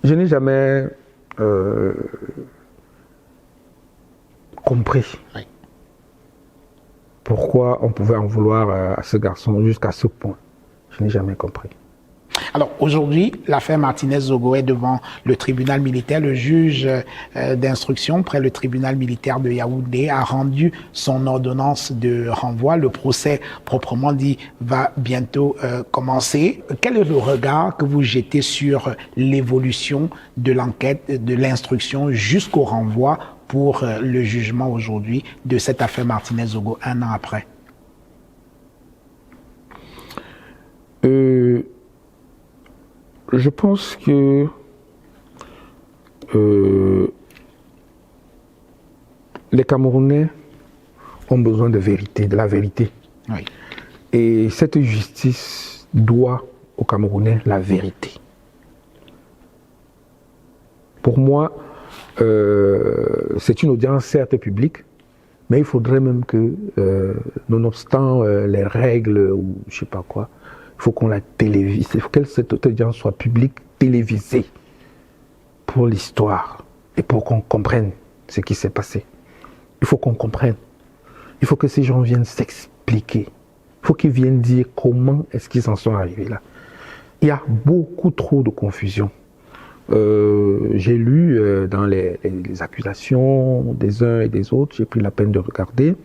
Je n'ai jamais compris pourquoi on pouvait en vouloir à ce garçon jusqu'à ce point. Je n'ai jamais compris. Alors aujourd'hui, l'affaire Martinez-Zogo est devant le tribunal militaire. Le juge d'instruction près le tribunal militaire de Yaoundé a rendu son ordonnance de renvoi. Le procès proprement dit va bientôt commencer. Quel est le regard que vous jetez sur l'évolution de l'enquête, de l'instruction jusqu'au renvoi pour le jugement aujourd'hui de cette affaire Martinez-Zogo un an après? Je pense que les Camerounais ont besoin de vérité, de la vérité. Oui. Et cette justice doit aux Camerounais la vérité. Pour moi, c'est une audience certes publique, mais il faudrait même que, nonobstant les règles ou je ne sais pas quoi, il faut qu'on la télévise, il faut que cette audience soit publique, télévisée, pour l'histoire et pour qu'on comprenne ce qui s'est passé. Il faut qu'on comprenne. Il faut que ces gens viennent s'expliquer. Il faut qu'ils viennent dire comment est-ce qu'ils en sont arrivés là. Il y a beaucoup trop de confusion. J'ai lu dans les accusations des uns et des autres, j'ai pris la peine de regarder.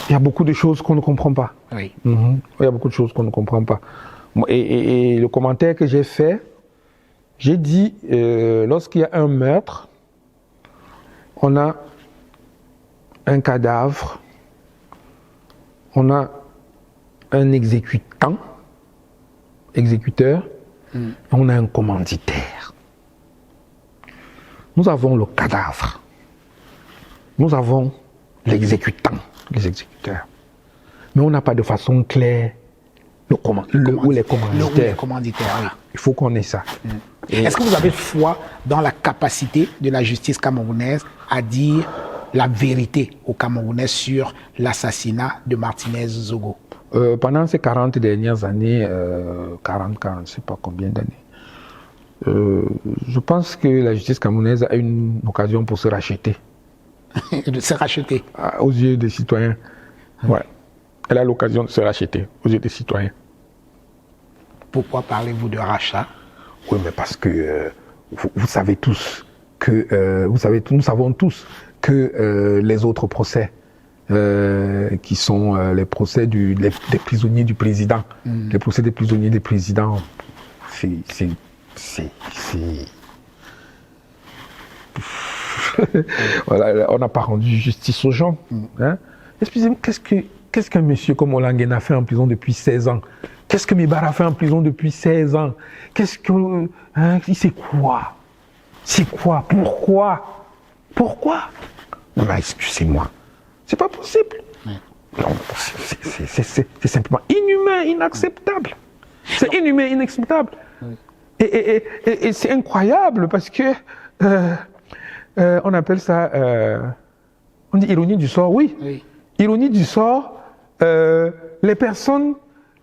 Il y a beaucoup de choses qu'on ne comprend pas. Oui. Il y a beaucoup de choses qu'on ne comprend pas. Et le commentaire que j'ai fait, j'ai dit, lorsqu'il y a un meurtre, on a un cadavre, on a un exécuteur, et on a un commanditaire. Nous avons le cadavre, nous avons l'exécutant, les exécuteurs. Mais on n'a pas de façon claire ou les commanditaires. Oui. Il faut qu'on ait ça. Est-ce que vous avez foi dans la capacité de la justice camerounaise à dire la vérité aux Camerounais sur l'assassinat de Martinez-Zogo? Pendant ces 40 dernières années, 40, je ne sais pas combien d'années, je pense que la justice camerounaise a une occasion pour se racheter. De se racheter. Aux yeux des citoyens. Ouais. Elle a l'occasion de se racheter aux yeux des citoyens. Pourquoi parlez-vous de rachat? Oui, mais parce que vous savez tous que nous savons tous que les autres procès qui sont les procès des prisonniers du président, les procès des prisonniers des présidents, voilà, on n'a pas rendu justice aux gens. Hein? Excusez-moi, qu'est-ce qu'un monsieur comme Olangen a fait en prison depuis 16 ans? Qu'est-ce que Mibara a fait en prison depuis 16 ans? Qu'est-ce que... c'est quoi? C'est quoi? Pourquoi? Non, mais excusez-moi. C'est pas possible. Non, c'est simplement inhumain, inacceptable. C'est inhumain, inacceptable. Et c'est incroyable parce que... on appelle ça... on dit ironie du sort, oui. Ironie du sort, les personnes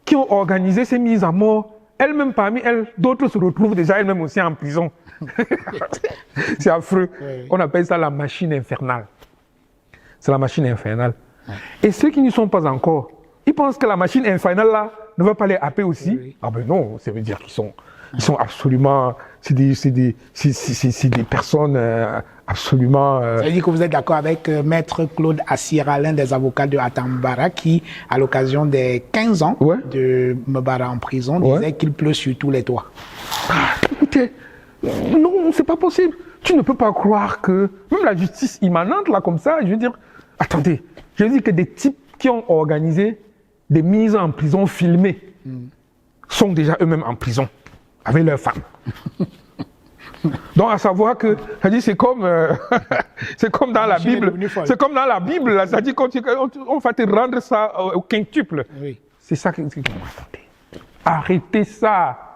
qui ont organisé ces mises à mort, elles-mêmes parmi elles, d'autres se retrouvent déjà elles-mêmes aussi en prison. C'est affreux. Oui. On appelle ça la machine infernale. C'est la machine infernale. Oui. Et ceux qui n'y sont pas encore, ils pensent que la machine infernale là ne va pas les happer aussi. Oui. Ah ben non, ça veut dire qu'ils sont absolument... C'est des personnes absolument... Ça veut dire que vous êtes d'accord avec Maître Claude Assira, l'un des avocats de Atambara, qui, à l'occasion des 15 ans de Mbara en prison, disait qu'il pleut sur tous les toits. Ah, écoutez, non, c'est pas possible. Tu ne peux pas croire que... Même la justice immanente, là, comme ça, je veux dire... Attendez, je veux dire que des types qui ont organisé des mises en prison filmées sont déjà eux-mêmes en prison avec leurs femmes. Donc à savoir que c'est comme c'est comme dans la Bible, c'est comme dans la Bible là, c'est-à-dire qu'on va te rendre ça au quintuple. Oui. C'est ça que attendez. Arrêtez ça.